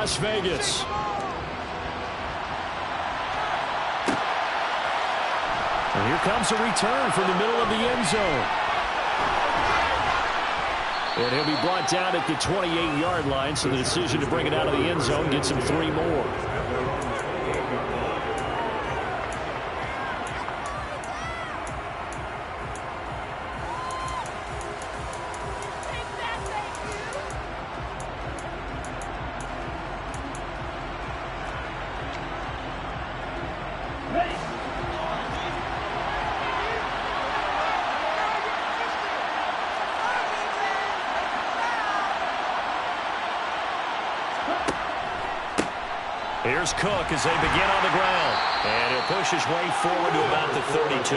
Las Vegas. And here comes a return from the middle of the end zone. And he'll be brought down at the 28-yard line, so the decision to bring it out of the end zone gets him 3 more. Here's Cook as they begin on the ground. And he'll push his way forward to about the 32.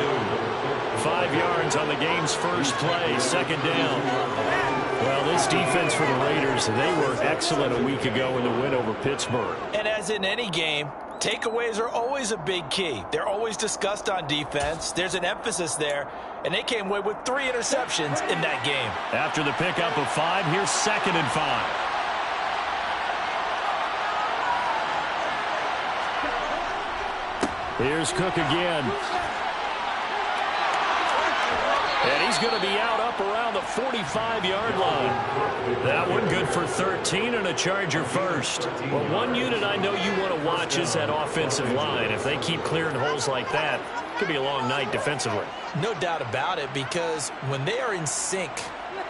5 yards on the game's first play. Second down. Well, this defense for the Raiders, they were excellent a week ago in the win over Pittsburgh. And as in any game, takeaways are always a big key. They're always discussed on defense. There's an emphasis there. And they came away with 3 interceptions in that game. After the pickup of 5, here's 2nd and 5. Here's Cook again. And he's going to be out up around the 45-yard line. That one good for 13 and a Charger first. Well, one unit I know you want to watch is that offensive line. If they keep clearing holes like that, it could be a long night defensively. No doubt about it, because when they are in sync,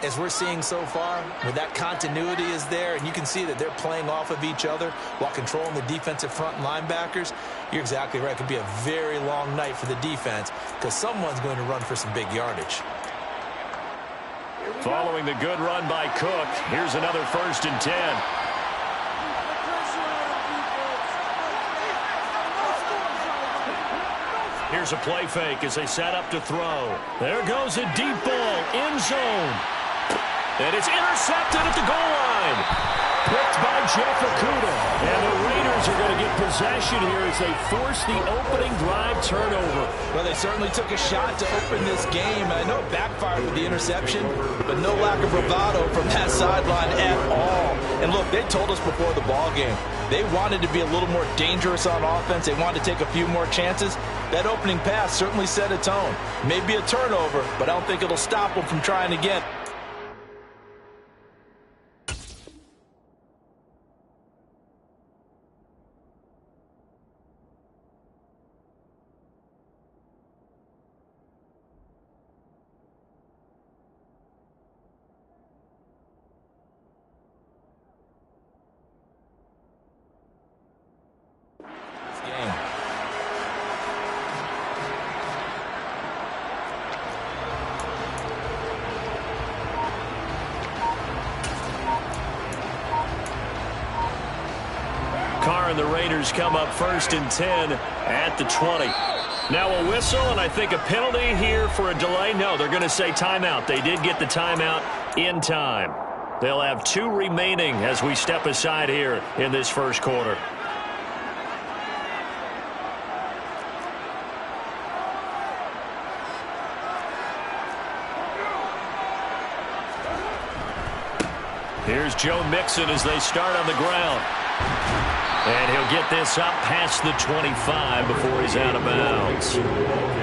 as we're seeing so far, where that continuity is there, and you can see that they're playing off of each other while controlling the defensive front linebackers, you're exactly right. It could be a very long night for the defense because someone's going to run for some big yardage. Following the good run by Cook, here's another 1st and 10. Here's a play fake as they set up to throw. There goes a deep ball, end zone. And it's intercepted at the goal line. Picked by Jeff Okudah. And the Raiders are going to get possession here as they force the opening drive turnover. Well, they certainly took a shot to open this game. I know it backfired with the interception, but no lack of bravado from that sideline at all. And look, they told us before the ball game, they wanted to be a little more dangerous on offense. They wanted to take a few more chances. That opening pass certainly set a tone. Maybe a turnover, but I don't think it'll stop them from trying again. And the Raiders come up 1st and 10 at the 20. Now a whistle, and I think a penalty here for a delay. No, they're going to say timeout. They did get the timeout in time. They'll have 2 remaining as we step aside here in this first quarter. Here's Joe Mixon as they start on the ground. And he'll get this up past the 25 before he's out of bounds.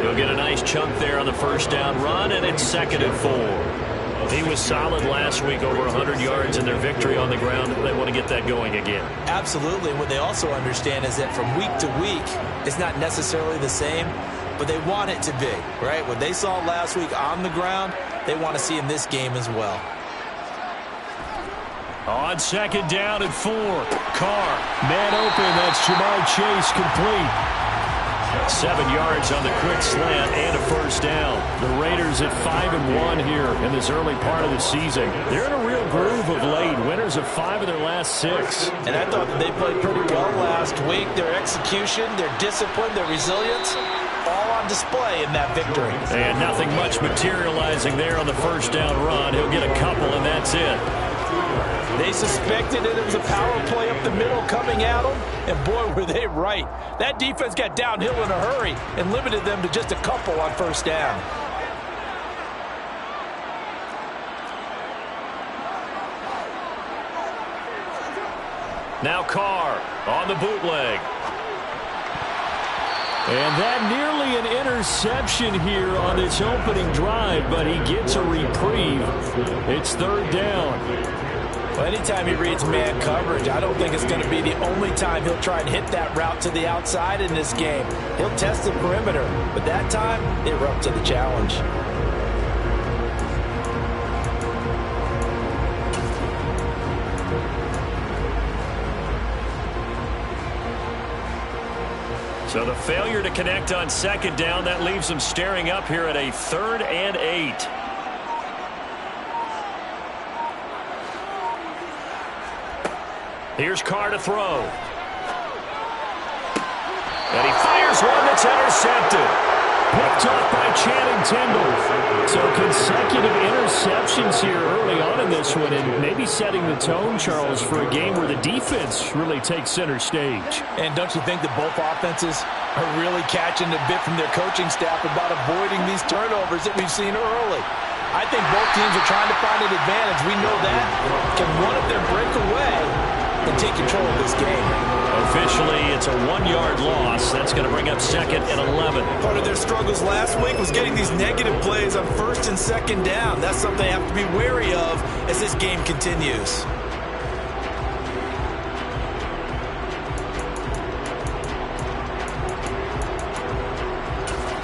He'll get a nice chunk there on the first down run, and it's 2nd and 4. He was solid last week, over 100 yards in their victory on the ground. They want to get that going again. Absolutely. What they also understand is that from week to week, it's not necessarily the same, but they want it to be, right? What they saw last week on the ground, they want to see in this game as well. On 2nd down and 4. Carr, man open. That's Ja'Marr Chase complete. 7 yards on the quick slant and a first down. The Raiders at 5-1 here in this early part of the season. They're in a real groove of late. Winners of 5 of their last 6. And I thought that they played pretty well last week. Their execution, their discipline, their resilience, all on display in that victory. And nothing much materializing there on the first down run. He'll get a couple, and that's it. They suspected it was a power play up the middle coming at them, and boy, were they right. That defense got downhill in a hurry and limited them to just a couple on first down. Now Carr on the bootleg. And that nearly an interception here on this opening drive, but he gets a reprieve. It's third down. Well, anytime he reads man coverage, I don't think it's going to be the only time he'll try and hit that route to the outside in this game. He'll test the perimeter, but that time, they were up to the challenge. So the failure to connect on second down, that leaves them staring up here at a 3rd and 8. Here's Carr to throw. And he fires one that's intercepted. Picked off by Channing Tindall. So consecutive interceptions here early on in this one, and maybe setting the tone, Charles, for a game where the defense really takes center stage. And don't you think that both offenses are really catching a bit from their coaching staff about avoiding these turnovers that we've seen early? I think both teams are trying to find an advantage. We know that. Can one of them break away and take control of this game? Officially, it's a 1-yard loss. That's going to bring up 2nd and 11. Part of their struggles last week was getting these negative plays on 1st and 2nd down. That's something they have to be wary of as this game continues.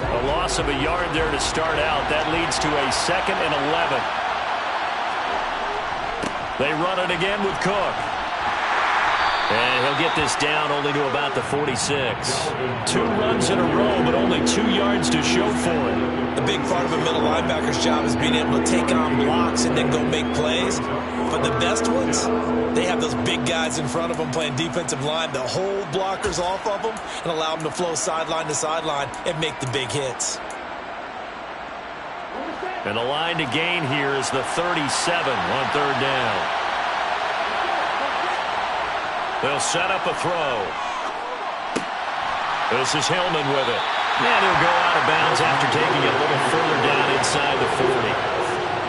A loss of a yard there to start out. That leads to a 2nd and 11. They run it again with Cook. And he'll get this down only to about the 46. 2 runs in a row, but only 2 yards to show for it. The big part of a middle linebacker's job is being able to take on blocks and then go make plays. But the best ones, they have those big guys in front of them playing defensive line that hold blockers off of them and allow them to flow sideline to sideline and make the big hits. And the line to gain here is the 37 on 3rd down. They'll set up a throw. This is Hillman with it. And he'll go out of bounds after taking it a little further down inside the 40.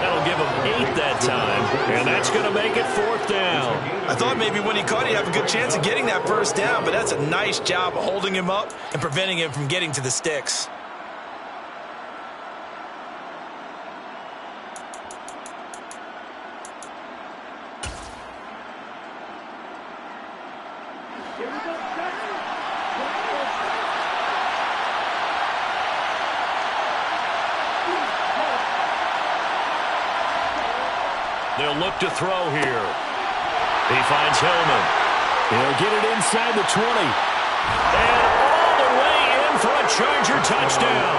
That'll give him 8 that time, and that's going to make it 4th down. I thought maybe when he caught it, he'd have a good chance of getting that first down, but that's a nice job of holding him up and preventing him from getting to the sticks. They'll look to throw here. He finds Hillman. He'll get it inside the 20. And all the way in for a Charger touchdown.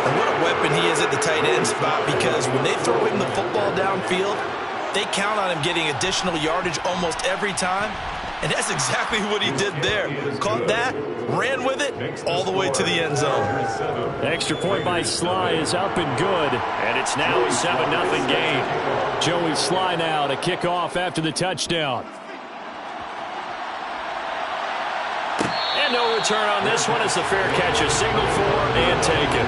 And what a weapon he is at the tight end spot, because when they throw him the football downfield, they count on him getting additional yardage almost every time. And that's exactly what he did there. Caught that, ran with it, all the way to the end zone. Extra point by Sly is up and good. And it's now a 7-0 game. Joey Sly now to kick off after the touchdown. And no return on this one as the fair catch is signaled for and taken.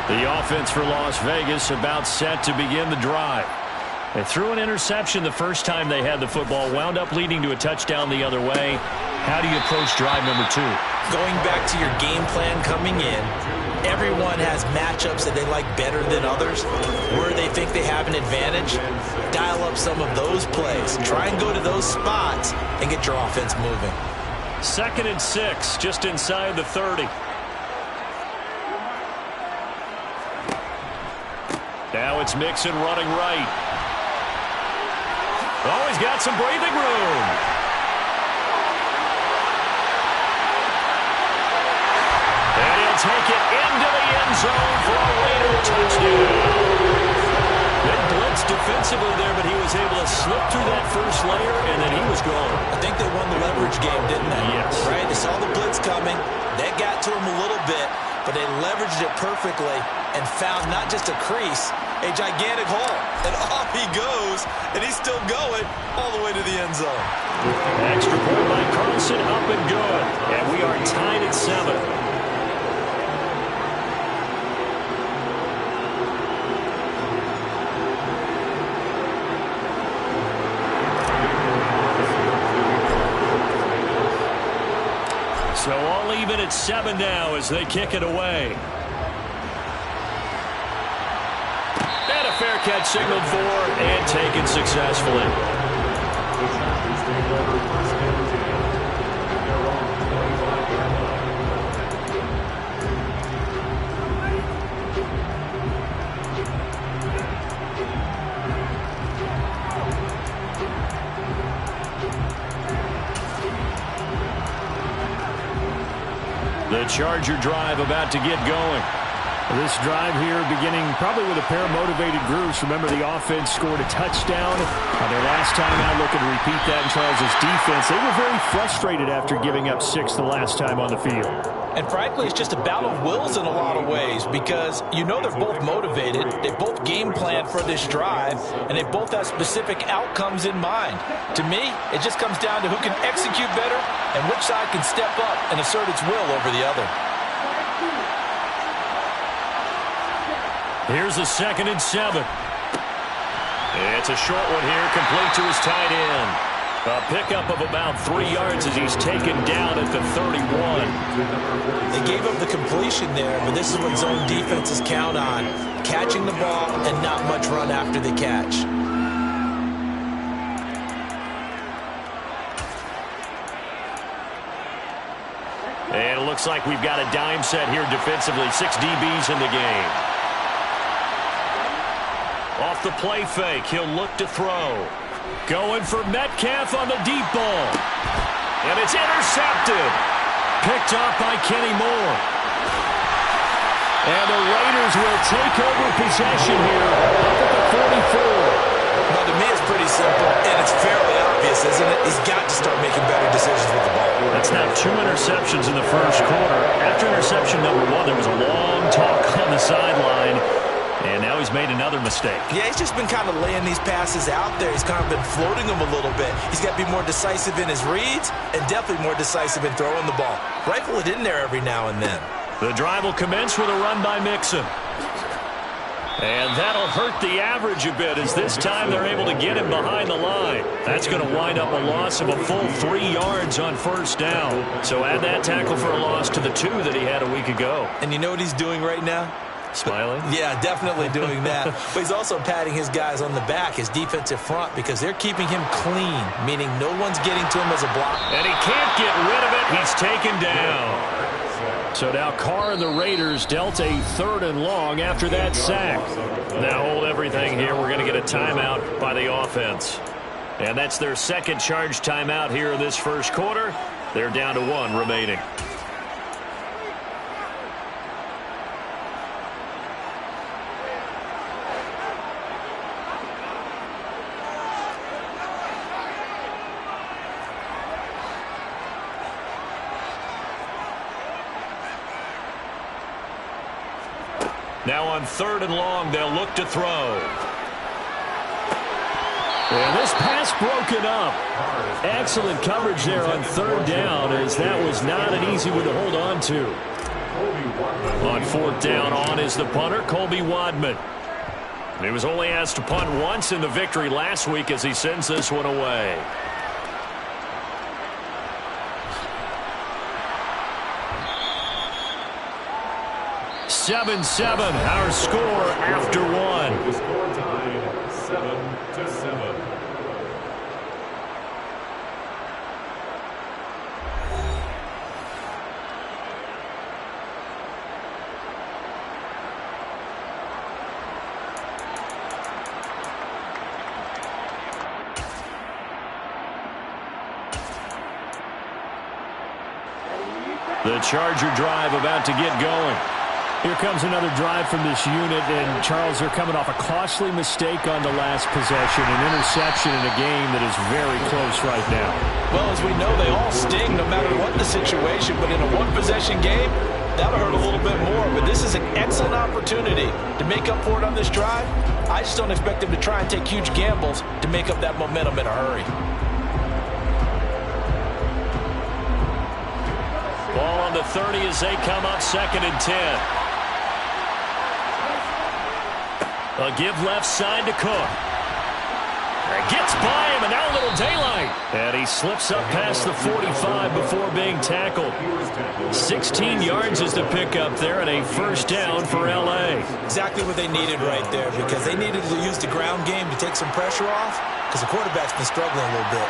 The offense for Las Vegas about set to begin the drive. They threw an interception the first time they had the football, wound up leading to a touchdown the other way. How do you approach drive number 2? Going back to your game plan coming in, everyone has matchups that they like better than others. Where they think they have an advantage, dial up some of those plays. Try and go to those spots and get your offense moving. 2nd and 6, just inside the 30. Now it's Mixon running right. Oh, he's got some breathing room. And he'll take it into the end zone for a Raider touchdown. They blitzed defensively there, but he was able to slip through that first layer, and then he was gone. I think they won the leverage game, didn't they? Yes. Right? They saw the blitz coming. That got to him a little bit. but they leveraged it perfectly and found not just a crease, a gigantic hole. And off he goes, and he's still going all the way to the end zone. Extra point by Carlson, up and good. And we are tied at 7. So all even at 7 now as they kick it away. And a fair catch signaled for and taken successfully. The Charger drive about to get going. This drive here beginning probably with a pair of motivated groups. Remember, the offense scored a touchdown their last time out. Looking to repeat that in Charles' defense. They were very frustrated after giving up 6 the last time on the field. And frankly, it's just a battle of wills in a lot of ways because you know they're both motivated. They both game plan for this drive, and they both have specific outcomes in mind. To me, it just comes down to who can execute better and which side can step up and assert its will over the other. Here's a 2nd and 7. It's a short one here, complete to his tight end. A pickup of about 3 yards as he's taken down at the 31. They gave up the completion there, but this is what zone defenses count on. Catching the ball and not much run after the catch. And it looks like we've got a dime set here defensively. 6 DBs in the game. Off the play fake, he'll look to throw. Going for Metcalf on the deep ball. And it's intercepted. Picked off by Kenny Moore. And the Raiders will take over possession here up at the 44. Well, to me, it's pretty simple, and it's fairly obvious, isn't it? He's got to start making better decisions with the ball. That's now 2 interceptions in the first quarter. After interception number 1, there was a long talk on the sideline. And now he's made another mistake. Yeah, he's just been kind of laying these passes out there. He's kind of been floating them a little bit. He's got to be more decisive in his reads and definitely more decisive in throwing the ball. Rifle it in there every now and then. The drive will commence with a run by Mixon. And that'll hurt the average a bit as this time they're able to get him behind the line. That's going to wind up a loss of a full 3 yards on first down. So add that tackle for a loss to the 2 that he had a week ago. And you know what he's doing right now? Smiling? Yeah, definitely doing that. But he's also patting his guys on the back, his defensive front, because they're keeping him clean, meaning no one's getting to him as a block. And he can't get rid of it. He's taken down. So now Carr and the Raiders dealt a 3rd and long after that sack. Now hold everything here. We're going to get a timeout by the offense. And that's their 2nd charge timeout here in this first quarter. They're down to 1 remaining. Now on 3rd and long, they'll look to throw. And this pass broken up. Excellent coverage there on 3rd down, as that was not an easy one to hold on to. On 4th down, on is the punter, Colby Wadman. He was only asked to punt once in the victory last week as he sends this one away. Seven, our score after 1. The score tied 7-7. The Charger drive about to get going. Here comes another drive from this unit, and Charles, they're coming off a costly mistake on the last possession, an interception in a game that is very close right now. Well, as we know, they all sting no matter what the situation, but in a one-possession game, That'll hurt a little bit more, but this is an excellent opportunity to make up for it on this drive. I just don't expect him to try and take huge gambles to make up that momentum in a hurry. Ball on the 30 as they come up 2nd and 10. A give left side to Cook. Gets by him, and now a little daylight. And he slips up past the 45 before being tackled. 16 yards is the pickup there, and a first down for L.A. Exactly what they needed right there, because they needed to use the ground game to take some pressure off, because the quarterback's been struggling a little bit.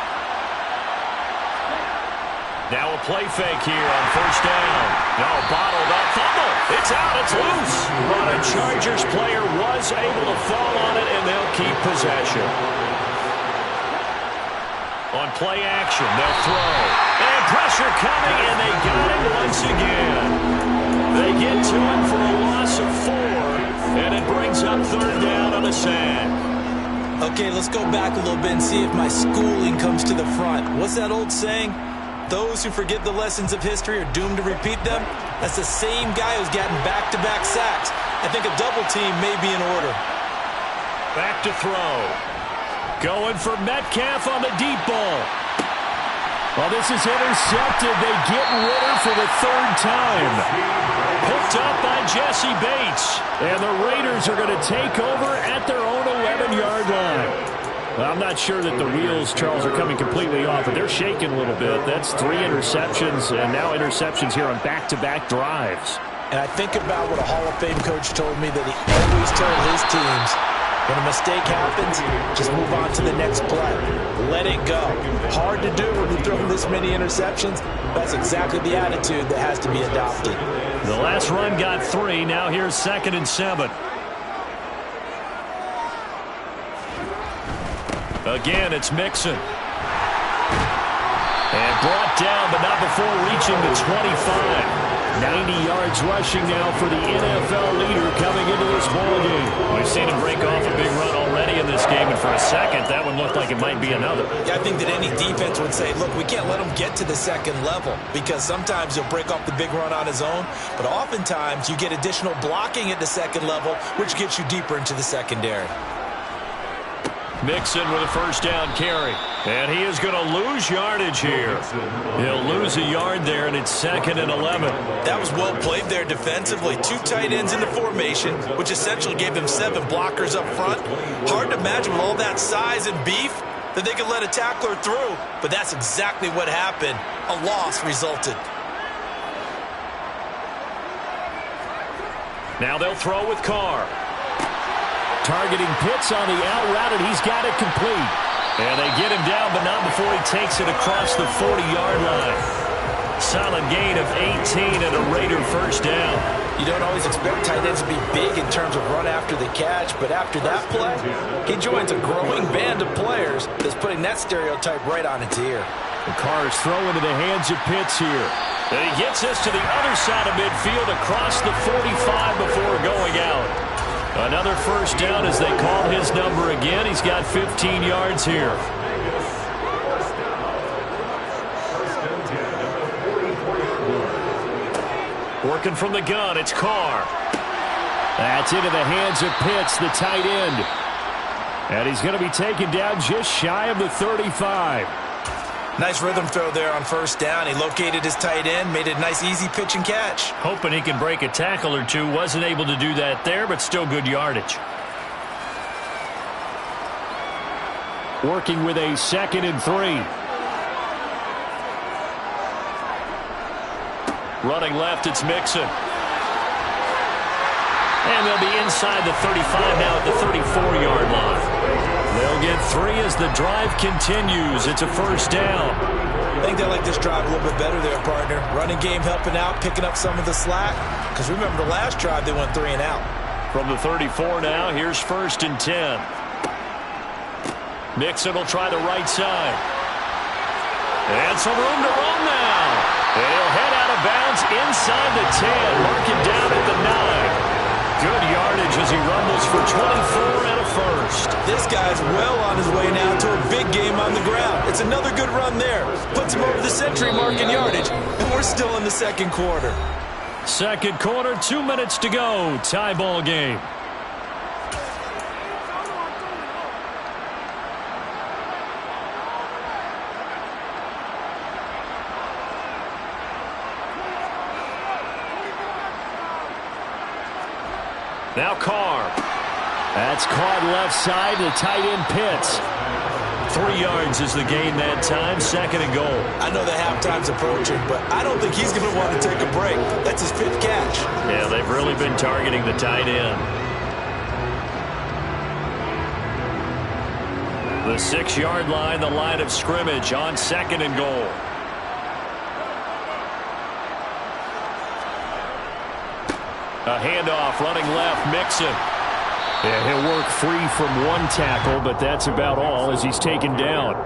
Now a play fake here on first down. No, bottled up. Fumble. It's out. It's loose. But a Chargers player was able to fall on it, and they'll keep possession. On play action, they'll throw. And pressure coming, and they got him once again. They get to him for a loss of 4, and it brings up 3rd down on a sack. Okay, let's go back a little bit and see if my schooling comes to the front. What's that old saying? Those who forget the lessons of history are doomed to repeat them. That's the same guy who's gotten back-to-back sacks. I think a double team may be in order. Back to throw. Going for Metcalf on the deep ball. Well, this is intercepted. They get Ritter for the 3rd time. Picked up by Jesse Bates. And the Raiders are going to take over at their own 11-yard line. Well, I'm not sure that the wheels, Charles, are coming completely off, but they're shaking a little bit. That's 3 interceptions, and now interceptions here on back-to-back drives. And I think about what a Hall of Fame coach told me that he always told his teams, when a mistake happens, just move on to the next play. Let it go. Hard to do when you throw this many interceptions. That's exactly the attitude that has to be adopted. The last run got 3. Now here's 2nd and 7. Again, it's Mixon. And brought down, but not before reaching the 25. 90 yards rushing now for the NFL leader coming into this ballgame. We've seen him break off a big run already in this game, and for a second, that one looked like it might be another. Yeah, I think that any defense would say, look, we can't let him get to the second level, because sometimes he'll break off the big run on his own, but oftentimes you get additional blocking at the second level, which gets you deeper into the secondary. Mixon with a first down carry. And he is going to lose yardage here. He'll lose a yard there, and it's 2nd and 11. That was well played there defensively. 2 tight ends in the formation, which essentially gave them 7 blockers up front. Hard to imagine with all that size and beef that they could let a tackler through, but that's exactly what happened. A loss resulted. Now they'll throw with Carr. Targeting Pitts on the out route, and he's got it complete. And they get him down, but not before he takes it across the 40-yard line. Solid gain of 18 and a Raider first down. You don't always expect tight ends to be big in terms of run after the catch, but after that play, he joins a growing band of players that's putting that stereotype right on its ear. The Carr's throw into the hands of Pitts here. And he gets us to the other side of midfield across the 45 before going out. Another first down as they call his number again. He's got 15 yards here. Working from the gun, it's Carr. That's into the hands of Pitts, the tight end. And he's going to be taken down just shy of the 35. Nice rhythm throw there on first down. He located his tight end, made a nice easy pitch and catch. Hoping he can break a tackle or two. Wasn't able to do that there, but still good yardage. Working with a 2nd and 3. Running left, it's Mixon. And they'll be inside the 35 now at the 34-yard line. They'll get 3 as the drive continues. It's a first down. I think they like this drive a little bit better there, partner. Running game helping out, picking up some of the slack. Because remember the last drive, they went 3 and out. From the 34 now, here's 1st and 10. Mixon will try the right side. And some room to run now. And he'll head out of bounds inside the 10. Mark him down at the 9. Good yardage as he rumbles for 24 and a first. This guy's well on his way now to a big game on the ground. It's another good run there. Puts him over the century mark in yardage, and we're still in the 2nd quarter. Second quarter, 2 minutes to go. Tie ball game. Now Carr. That's caught left side. The tight end Pitts. 3 yards is the gain that time. Second and goal. I know the halftime's approaching, but I don't think he's going to want to take a break. That's his 5th catch. Yeah, they've really been targeting the tight end. The 6-yard line, the line of scrimmage on second and goal. A handoff, running left, Mixon. Yeah, he'll work free from one tackle, but that's about all as he's taken down.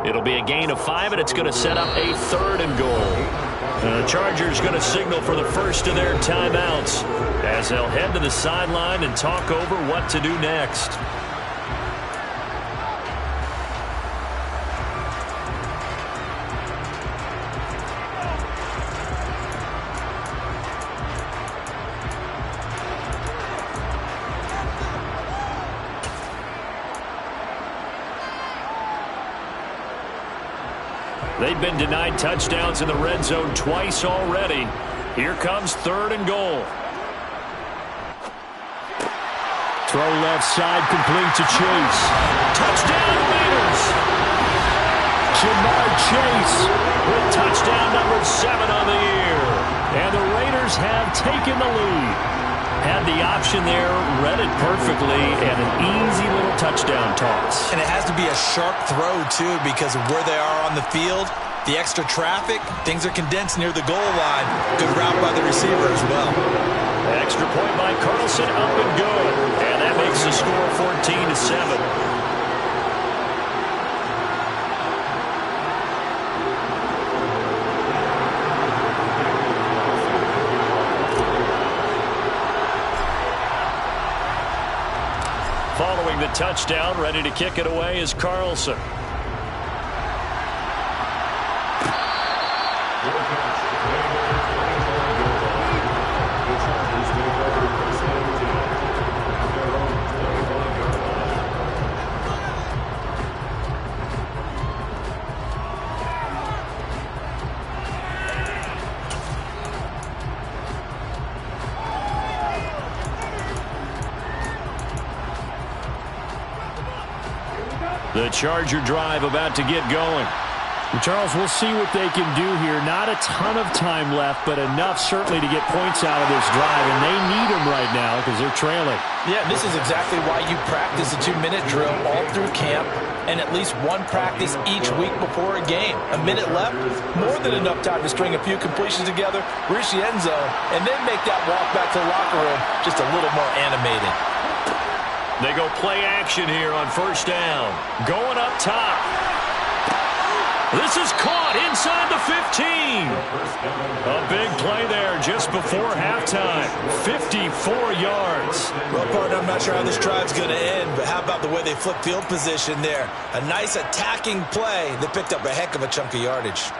It'll be a gain of 5, and it's going to set up a 3rd and goal. The Chargers going to signal for the first of their timeouts as they'll head to the sideline and talk over what to do next. They've been denied touchdowns in the red zone twice already. Here comes 3rd and goal. Throw left side, complete to Chase. Touchdown Raiders! Jamar Chase With touchdown number 7 on the year. And the Raiders have taken the lead. Had the option there, read it perfectly, and an easy little touchdown toss. And it has to be a sharp throw, too, because of where they are on the field, the extra traffic, things are condensed near the goal line. Good route by the receiver as well. Extra point by Carlson, up and good. And that makes the score 14-7. Following the touchdown, ready to kick it away is Carlson. The Charger drive about to get going. Charles, we'll see what they can do here. Not a ton of time left, but enough certainly to get points out of this drive, and they need them right now because they're trailing. Yeah, this is exactly why you practice a 2-minute drill all through camp and at least one practice each week before a game. A minute left, more than enough time to string a few completions together, reach the end zone, and then make that walk back to the locker room just a little more animated. They go play action here on first down. Going up top. This is caught inside the 15. A big play there just before halftime. 54 yards. Well, partner, I'm not sure how this drive's going to end, but how about the way they flip field position there? A nice attacking play that picked up a heck of a chunk of yardage.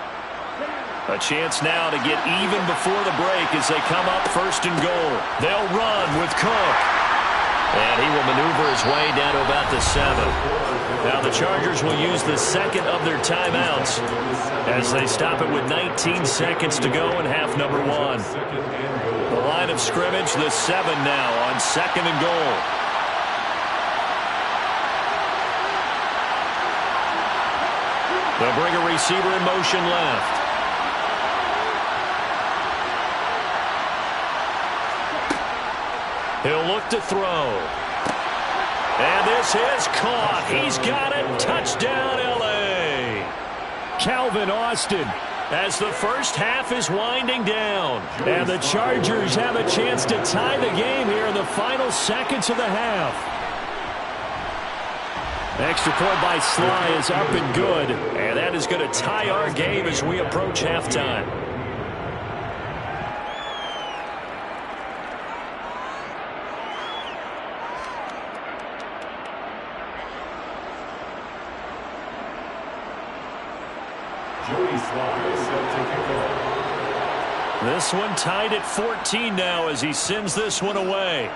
A chance now to get even before the break as they come up first and goal. They'll run with Cook. And he will maneuver his way down to about the 7. Now the Chargers will use the second of their timeouts as they stop it with 19 seconds to go in half number 1. The line of scrimmage, the 7 now on second and goal. They'll bring a receiver in motion left. He'll look to throw. And this is caught. He's got it. Touchdown, L.A. Calvin Austin. As the first half is winding down. And the Chargers have a chance to tie the game here in the final seconds of the half. Extra point by Sly is up and good. And that is going to tie our game as we approach halftime. Joey Sly set to kick off. This one tied at 14 now as he sends this one away.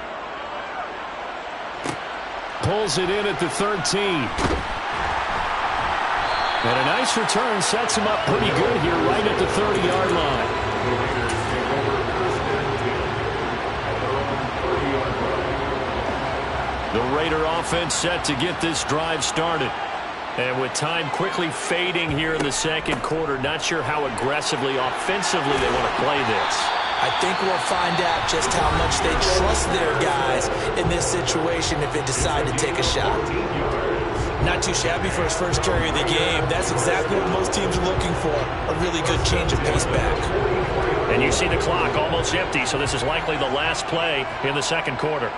Pulls it in at the 13. And a nice return sets him up pretty good here right at the 30-yard line. The Raider offense set to get this drive started. And with time quickly fading here in the second quarter, not sure how aggressively, offensively they want to play this. I think we'll find out just how much they trust their guys in this situation if they decide to take a shot. Not too shabby for his first carry of the game. That's exactly what most teams are looking for, a really good change of pace back. And you see the clock almost empty, so this is likely the last play in the second quarter.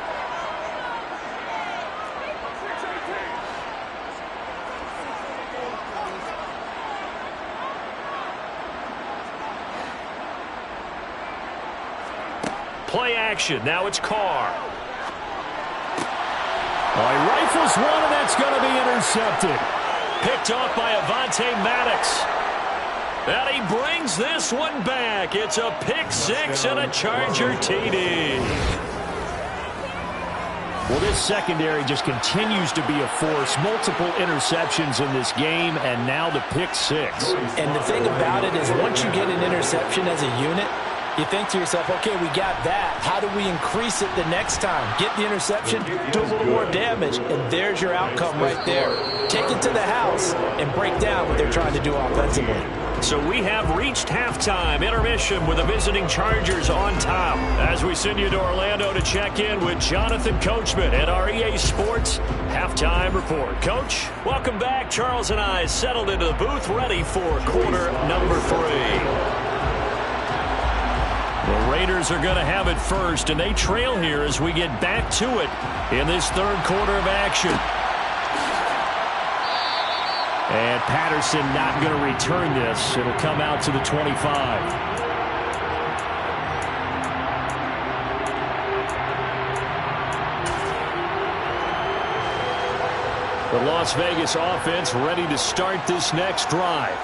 Play action. Now it's Carr. He rifles one, and that's going to be intercepted. Picked off by Avonte Maddox. And he brings this one back. It's a pick six and a Charger TD. Well, this secondary just continues to be a force. Multiple interceptions in this game, and now the pick six. And the thing about it is once you get an interception as a unit, you think to yourself, okay, we got that. How do we increase it the next time? Get the interception, do a little more damage, and there's your outcome right there. Take it to the house and break down what they're trying to do offensively. So we have reached halftime intermission with the visiting Chargers on top. As we send you to Orlando to check in with Jonathan Coachman at our EA Sports Halftime Report. Coach, welcome back. Charles and I settled into the booth ready for quarter number 3. The Raiders are going to have it first, and they trail here as we get back to it in this third quarter of action. And Patterson not going to return this. It'll come out to the 25. The Las Vegas offense ready to start this next drive.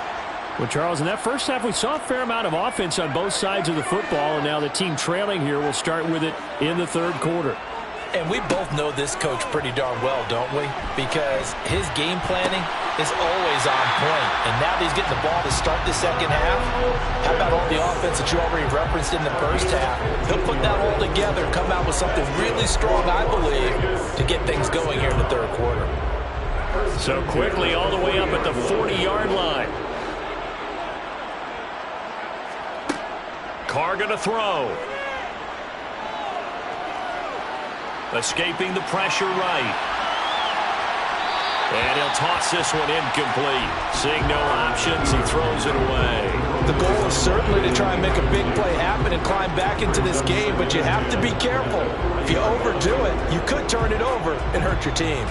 Well, Charles, in that first half, we saw a fair amount of offense on both sides of the football, and now the team trailing here will start with it in the third quarter. And we both know this coach pretty darn well, don't we? Because his game planning is always on point. And now that he's getting the ball to start the second half, how about all the offense that you already referenced in the first half? He'll put that all together and come out with something really strong, I believe, to get things going here in the third quarter. So quickly all the way up at the 40-yard line. Carr going to throw. Escaping the pressure right. And he'll toss this one incomplete. Seeing no options, he throws it away. The goal is certainly to try and make a big play happen and climb back into this game, but you have to be careful. If you overdo it, you could turn it over and hurt your team.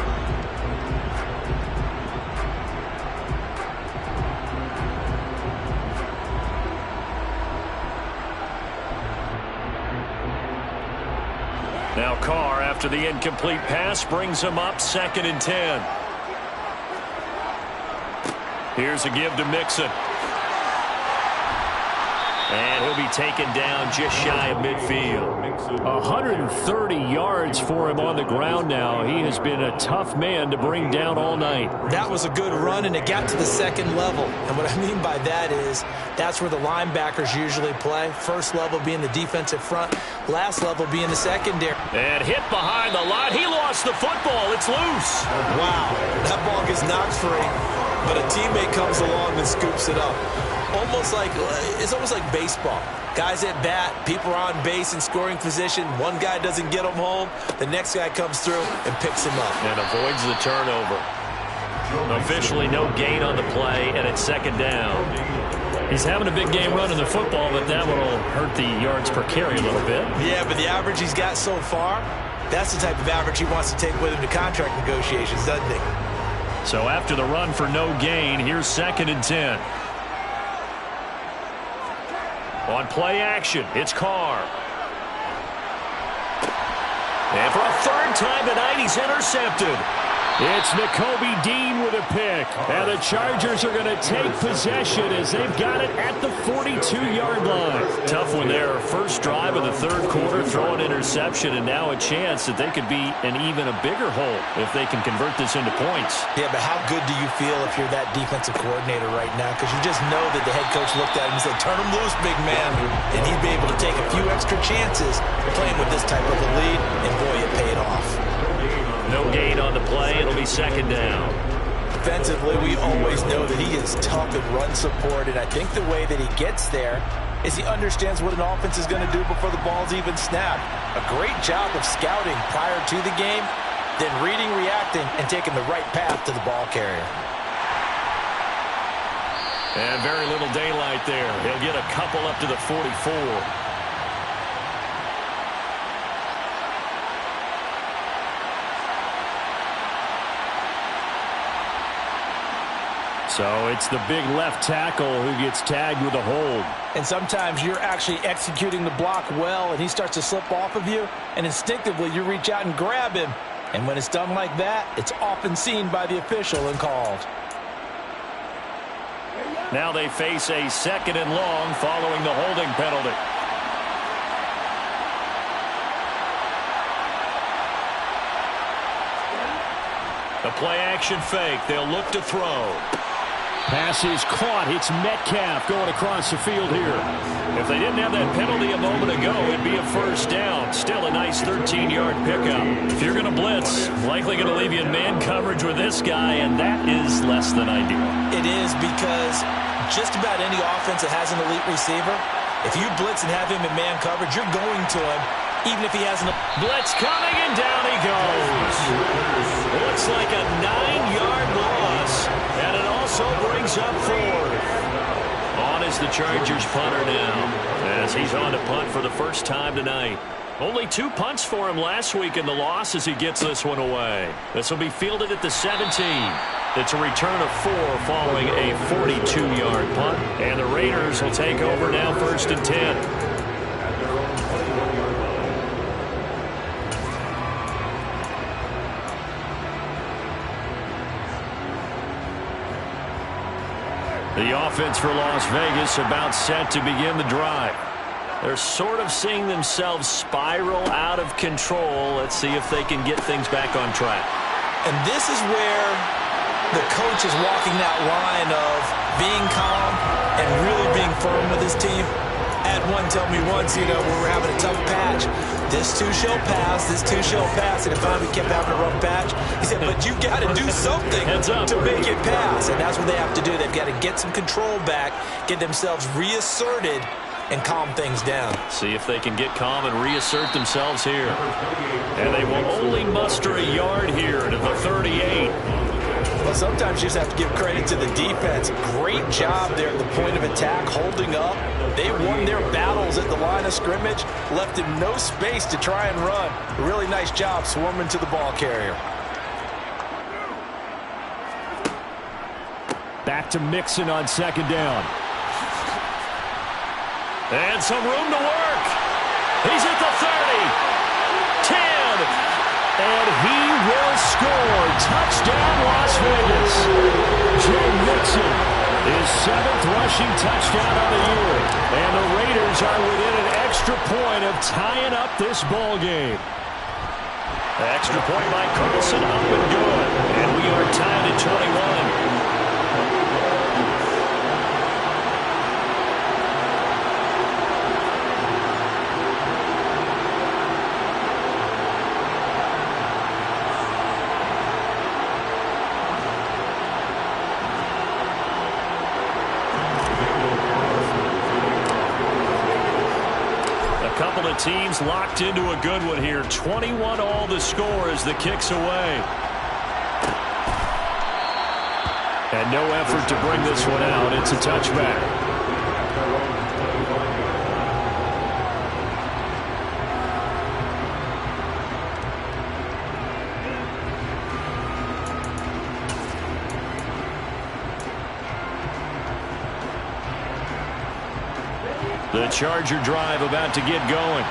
Now Carr, after the incomplete pass, brings him up 2nd and 10. Here's a give to Mixon. And he'll be taken down just shy of midfield. 130 yards for him on the ground now. He has been a tough man to bring down all night. That was a good run, and it got to the second level. And what I mean by that is that's where the linebackers usually play. First level being the defensive front, last level being the secondary. And hit behind the line. He lost the football. It's loose. Wow, that ball gets knocked free, but a teammate comes along and scoops it up. It's almost like baseball. Guys at bat, people are on base in scoring position. One guy doesn't get him home. The next guy comes through and picks him up. And avoids the turnover. Officially no gain on the play, and it's 2nd down. He's having a big game running the football, but that one will hurt the yards per carry a little bit. Yeah, but the average he's got so far, that's the type of average he wants to take with him to contract negotiations, doesn't he? So after the run for no gain, here's 2nd and 10. On play action, it's Carr. And for a third time tonight, he's intercepted. It's Nakobe Dean with a pick. And the Chargers are going to take possession as they've got it at the 42-yard line. Tough one there. First drive of the third quarter, throw an interception, and now a chance that they could be in even a bigger hole if they can convert this into points. Yeah, but how good do you feel if you're that defensive coordinator right now? Because you just know that the head coach looked at him and said, turn him loose, big man. And he'd be able to take a few extra chances playing with this type of a lead, and boy, it paid off. No gain on the play. It'll be second down. Defensively, we always know that he is tough in run support, and I think the way that he gets there is he understands what an offense is going to do before the ball's even snapped. A great job of scouting prior to the game, then reading, reacting, and taking the right path to the ball carrier. And very little daylight there. He'll get a couple up to the 44. So it's the big left tackle who gets tagged with a hold. And sometimes you're actually executing the block well, and he starts to slip off of you, and instinctively you reach out and grab him. And when it's done like that, it's often seen by the official and called. Now they face a second and long following the holding penalty. The play-action fake. They'll look to throw. Pass is caught. It's Metcalf going across the field here. If they didn't have that penalty a moment ago, it'd be a first down. Still a nice 13-yard pickup. If you're going to blitz, likely going to leave you in man coverage with this guy, and that is less than ideal. It is, because just about any offense that has an elite receiver, if you blitz and have him in man coverage, you're going to him, even if he hasn't. Blitz coming, and down he goes. Looks like a 9-yard loss, and it also brings up fourth. On is the Chargers punter now, as he's on to punt for the first time tonight. Only 2 punts for him last week in the loss as he gets this one away. This will be fielded at the 17. It's a return of 4 following a 42-yard punt, and the Raiders will take over now, 1st and 10. The offense for Las Vegas about set to begin the drive. They're sort of seeing themselves spiral out of control. Let's see if they can get things back on track. And this is where the coach is walking that line of being calm and really being firm with his team. Had one tell me once, when we're having a tough patch, this too shall pass, this too shall pass. And if we kept having a rough patch, he said, but you got to do something to make it pass. And that's what they have to do. They've got to get some control back, get themselves reasserted, and calm things down. See if they can get calm and reassert themselves here. And they will only muster a yard here to the 38. Well, sometimes you just have to give credit to the defense. Great job there at the point of attack, holding up. They won their battles at the line of scrimmage, left him no space to try and run. A really nice job swarming to the ball carrier. Back to Mixon on 2nd down. And some room to work. He's at the 30. 10. And he will score. Touchdown, Las Vegas. Joe Mixon, his 7th rushing touchdown on the year. And the Raiders are within an extra point of tying up this ball game. Extra point by Carlson, up and good. And we are tied at 21. Teams locked into a good one here. 21 all the score as the kick's away. And no effort to bring this one out. It's a touchback. The Charger drive about to get going.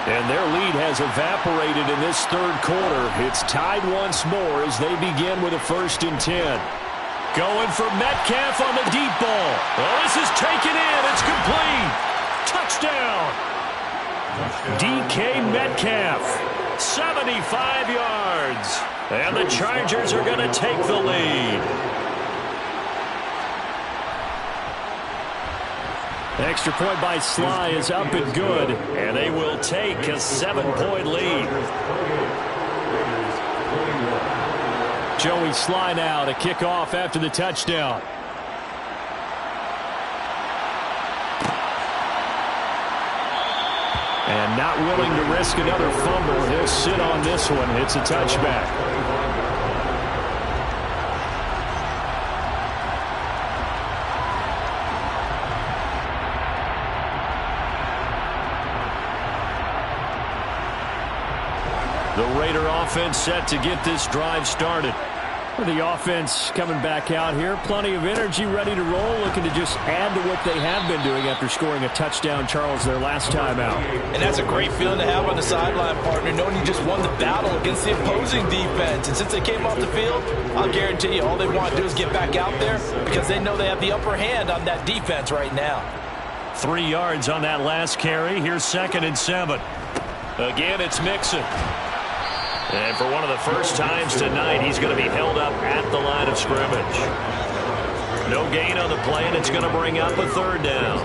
And their lead has evaporated in this third quarter. It's tied once more as they begin with a 1st and 10. Going for Metcalf on the deep ball. Oh, this is taken in. It's complete. Touchdown. DK Metcalf, 75 yards. And the Chargers are going to take the lead. Extra point by Sly is up and good, and they will take a 7-point lead. Joey Sly now to kick off after the touchdown. And not willing to risk another fumble, he'll sit on this one. It's a touchback. The Raider offense set to get this drive started. The offense coming back out here. Plenty of energy, ready to roll, looking to just add to what they have been doing after scoring a touchdown, Charles, their last time out. And that's a great feeling to have on the sideline, partner, knowing you just won the battle against the opposing defense. And since they came off the field, I'll guarantee you all they want to do is get back out there because they know they have the upper hand on that defense right now. 3 yards on that last carry. Here's 2nd and 7. Again, it's Mixon. And for one of the first times tonight, he's going to be held up at the line of scrimmage. No gain on the play, and it's going to bring up a 3rd down.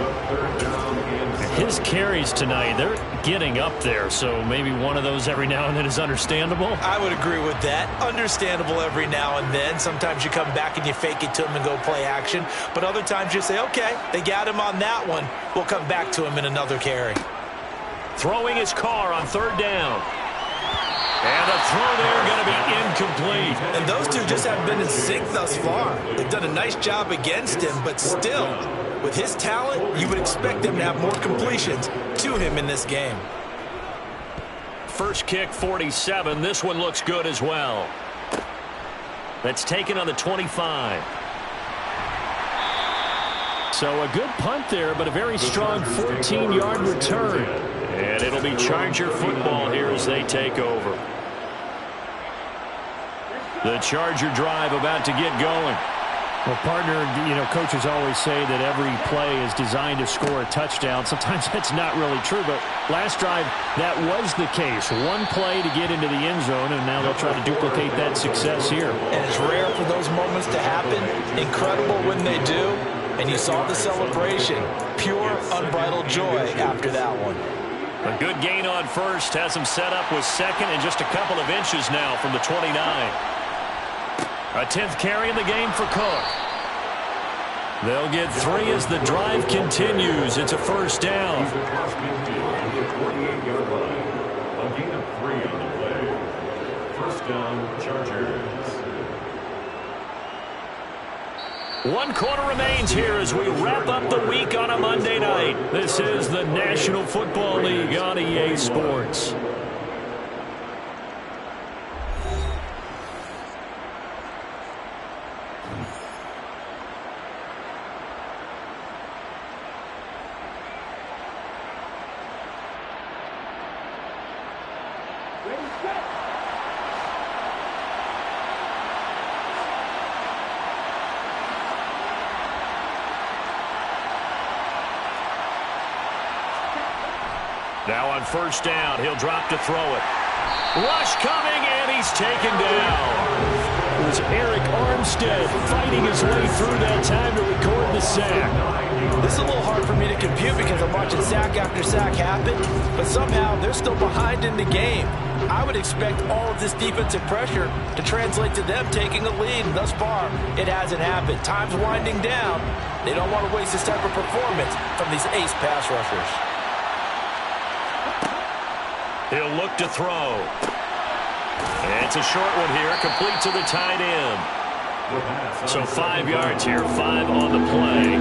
His carries tonight, they're getting up there, so maybe one of those every now and then is understandable. I would agree with that. Understandable every now and then. Sometimes you come back and you fake it to him and go play action. But other times you say, okay, they got him on that one. We'll come back to him in another carry. Throwing his car on 3rd down. And the throw there going to be incomplete. And those two just haven't been in sync thus far. They've done a nice job against him, but still, with his talent, you would expect them to have more completions to him in this game. First kick, 47. This one looks good as well. That's taken on the 25. So a good punt there, but a very strong 14-yard return. And it'll be Charger football here as they take over. The Charger drive about to get going. Well, partner, you know, coaches always say that every play is designed to score a touchdown. Sometimes that's not really true, but last drive, that was the case. One play to get into the end zone, and now they'll try to duplicate that success here. And it's rare for those moments to happen. Incredible when they do. And you saw the celebration. Pure, unbridled joy after that one. A good gain on first has him set up with 2nd and just a couple of inches now from the 29. A 10th carry in the game for Cook. They'll get 3 as the drive continues. It's a 1st down. A gain of 3 on the play. 1st down, Chargers. 1 quarter remains here as we wrap up the week on a Monday night. This is the National Football League on EA Sports. Now on 1st down, he'll drop to throw it. Rush coming, and he's taken down. It was Eric Armstead fighting his way through that time to record the sack. This is a little hard for me to compute because I'm watching sack after sack happen, but somehow they're still behind in the game. I would expect all of this defensive pressure to translate to them taking a lead, and thus far, it hasn't happened. Time's winding down. They don't want to waste this type of performance from these ace pass rushers. He'll look to throw. And it's a short one here, complete to the tight end. So 5 yards here, 5 on the play.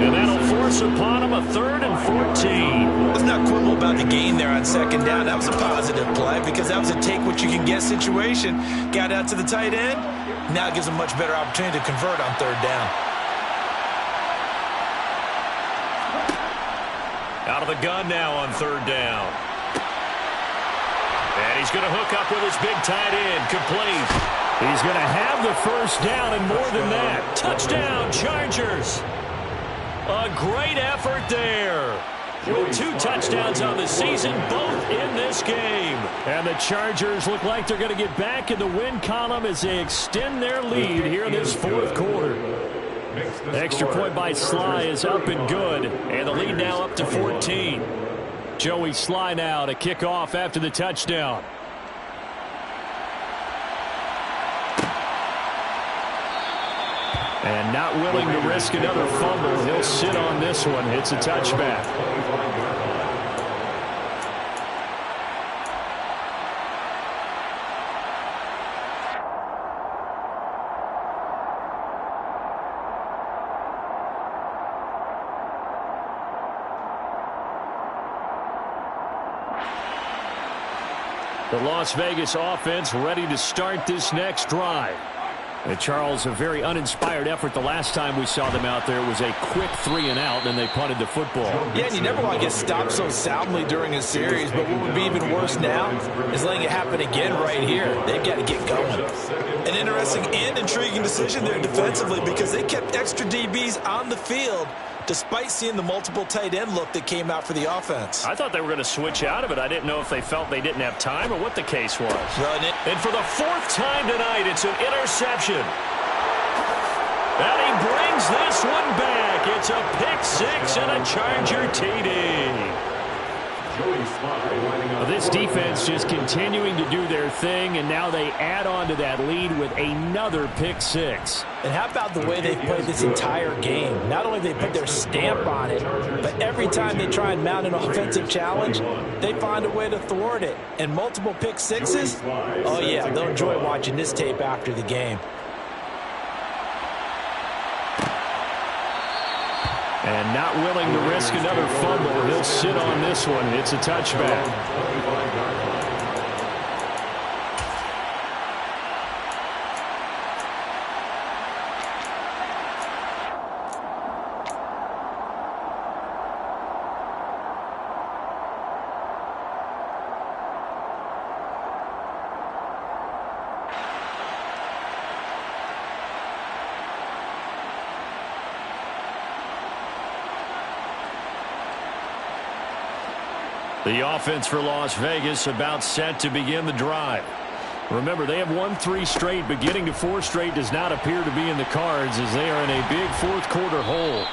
And that'll force upon him a 3rd and 14. Let's not quibble about the gain there on 2nd down. That was a positive play because that was a take-what-you-can-get situation. Got out to the tight end. Now it gives him a much better opportunity to convert on 3rd down. Out of the gun now on 3rd down. And he's going to hook up with his big tight end. Complete. He's going to have the first down and more than that. Touchdown, Chargers. A great effort there. With 2 touchdowns on the season, both in this game. And the Chargers look like they're going to get back in the win column as they extend their lead here in this fourth quarter. Extra point by Sly is up and good. And the lead now up to 14. Joey Sly now to kick off after the touchdown. And not willing to risk another fumble. He'll sit on this one. It's a touchback. The Las Vegas offense ready to start this next drive. And Charles, a very uninspired effort the last time we saw them out there. It was a quick 3-and-out, and they punted the football. Yeah, and you never want to get stopped so soundly during a series, but what would be even worse now is letting it happen again right here. They've got to get going. An interesting and intriguing decision there defensively because they kept extra DBs on the field despite seeing the multiple tight end look that came out for the offense. I thought they were going to switch out of it. I didn't know if they felt they didn't have time or what the case was. And for the 4th time tonight, it's an interception. And he brings this one back. It's a pick 6 and a Charger TD. This defense just continuing to do their thing, and now they add on to that lead with another pick 6. And how about the way they've played this entire game? Not only have they put their stamp on it, but every time they try and mount an offensive challenge, they find a way to thwart it. And multiple pick 6s? Oh, yeah, they'll enjoy watching this tape after the game. And not willing to risk another fumble. He'll sit on this one. It's a touchback. The offense for Las Vegas about set to begin the drive. Remember, they have won 3 straight, but getting to 4 straight does not appear to be in the cards as they are in a big fourth quarter hole.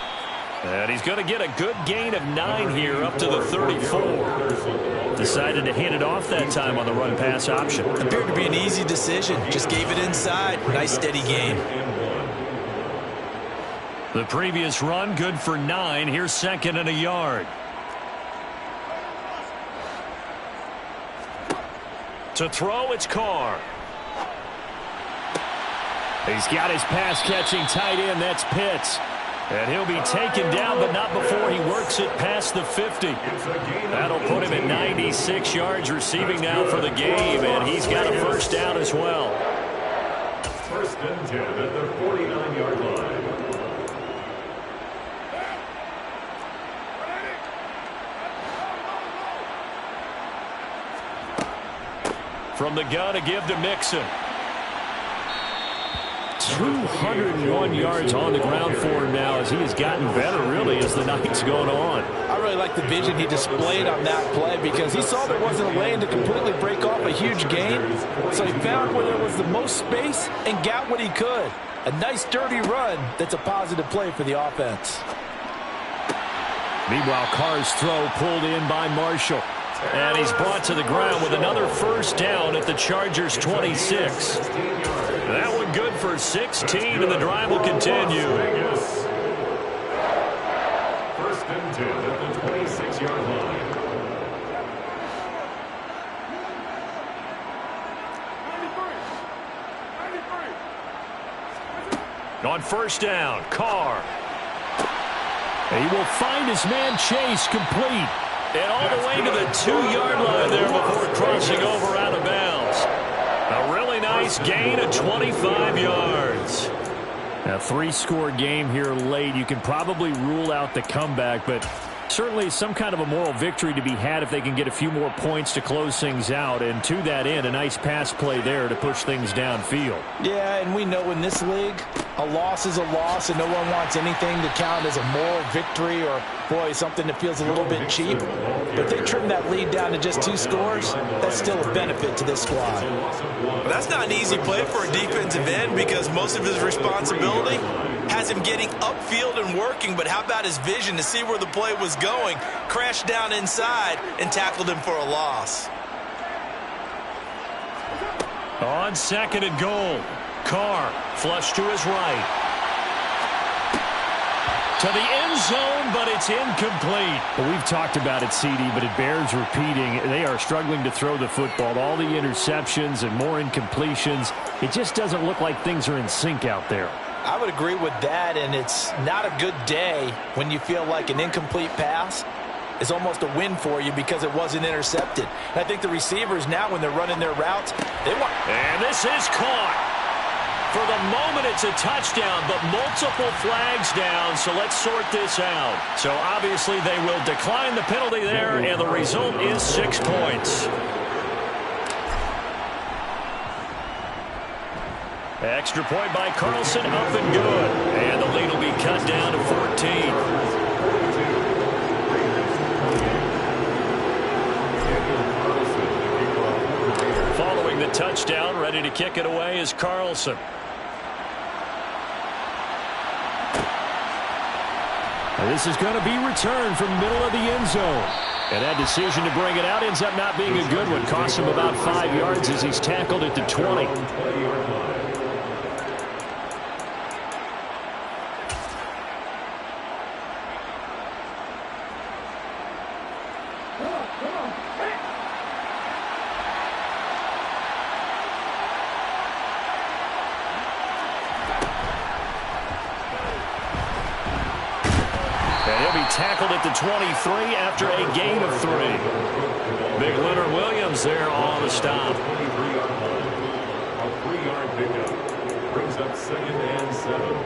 And he's going to get a good gain of 9 here up to the 34. Decided to hand it off that time on the run-pass option. Appeared to be an easy decision. Just gave it inside. Nice steady gain. The previous run good for 9. Here's 2nd and a yard. To throw, it's Carr. He's got his pass-catching tight end. That's Pitts. And he'll be taken down, but not before he works it past the 50. That'll put him at 96 yards receiving now for the game, and he's got a first down as well. 1st and 10 at the 49-yard line. From the gun to give to Mixon. 201 yards on the ground for him now as he has gotten better, really, as the night's going on. I really like the vision he displayed on that play because he saw there wasn't a lane to completely break off a huge gain. So he found where there was the most space and got what he could. A nice, dirty run that's a positive play for the offense. Meanwhile, Carr's throw pulled in by Marshall. And he's brought to the ground with another first down at the Chargers' 26. That one good for 16, and the drive will continue. 1st and 10 at the 26-yard line. On first down, Carr. He will find his man Chase complete. And all the way to the 2-yard line there before crossing over out of bounds. A really nice gain of 25 yards. A 3-score game here late. You can probably rule out the comeback, but Certainly some kind of a moral victory to be had if they can get a few more points to close things out. And to that end, a nice pass play there to push things downfield. Yeah, and we know in this league, a loss is a loss, and no one wants anything to count as a moral victory or, boy, something that feels a little bit cheap. But if they trim that lead down to just 2 scores, that's still a benefit to this squad. Well, that's not an easy play for a defensive end because most of his responsibility has him getting upfield and working, but how about his vision to see where the play was going, crashed down inside, and tackled him for a loss. On 2nd and goal, Carr flush to his right. To the end zone, but it's incomplete. Well, we've talked about it, CD, but it bears repeating. They are struggling to throw the football. All the interceptions and more incompletions. It just doesn't look like things are in sync out there. I would agree with that, and it's not a good day when you feel like an incomplete pass is almost a win for you because it wasn't intercepted. And I think the receivers now, when they're running their routes, they want... And this is caught. For the moment, it's a touchdown, but multiple flags down, so let's sort this out. So obviously they will decline the penalty there, and the result is 6 points. Extra point by Carlson, up and good. And the lead will be cut down to 14. Following the touchdown, ready to kick it away is Carlson. And this is going to be returned from middle of the end zone. And that decision to bring it out ends up not being a good one. Costs him about 5 yards as he's tackled at the 20. Tackled at the 23 after a gain of 3. Big Leonard Williams there on the stop. A 3-yard pickup brings up 2nd and 7.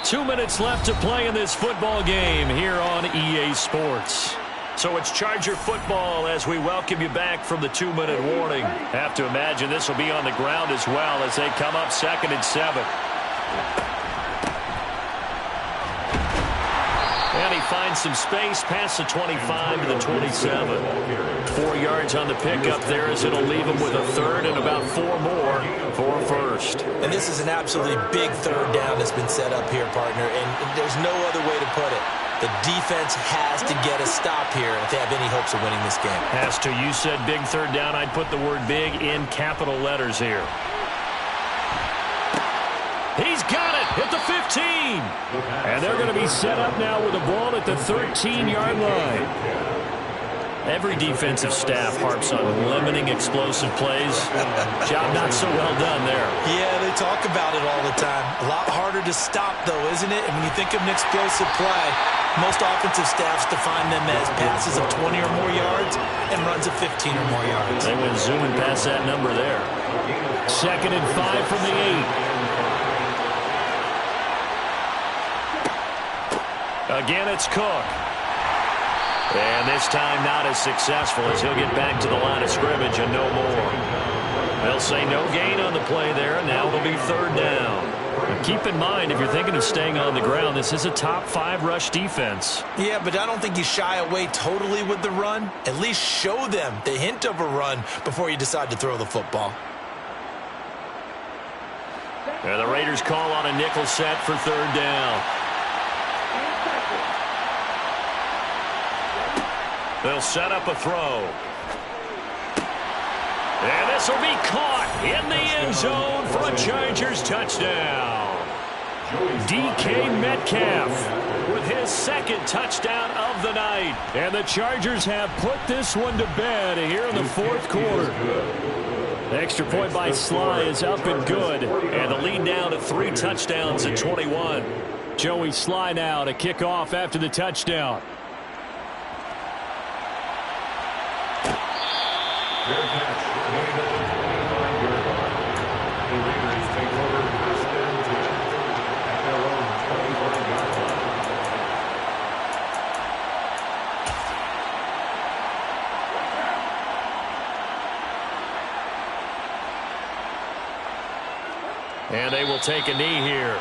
Two minutes left to play in this football game here on EA Sports. So it's Charger football as we welcome you back from the 2-minute warning. Have to imagine this will be on the ground as well as they come up 2nd and 7. And he finds some space past the 25 to the 27. 4 yards on the pickup there as it'll leave him with a 3rd and about 4 more for a 1st. And this is an absolutely big 3rd down that's been set up here, partner, and there's no other way to put it. The defense has to get a stop here if they have any hopes of winning this game. Has to. You said big 3rd down. I'd put the word big in capital letters here. He's got it at the 15. And they're going to be set up now with a ball at the 13-yard line. Every defensive staff harps on limiting explosive plays. Job not so well done there. Yeah, they talk about it all the time. A lot harder to stop, though, isn't it? And when you think of an explosive play, most offensive staffs define them as passes of 20 or more yards and runs of 15 or more yards. They went zooming past that number there. 2nd and 5 from the 8. Again, it's Cook. And this time not as successful as he'll get back to the line of scrimmage and no more. They'll say no gain on the play there, and now it'll be 3rd down. And keep in mind, if you're thinking of staying on the ground, this is a top 5 rush defense. Yeah, but I don't think you shy away totally with the run. At least show them the hint of a run before you decide to throw the football. And the Raiders call on a nickel set for 3rd down. They'll set up a throw. And this will be caught in the end zone for a Chargers touchdown. DK Metcalf with his 2nd touchdown of the night. And the Chargers have put this one to bed here in the 4th quarter. The extra point by Sly is up and good. And the lead now to 3 touchdowns at 21. Joey Sly now to kick off after the touchdown. Fair catch. And they will take a knee here.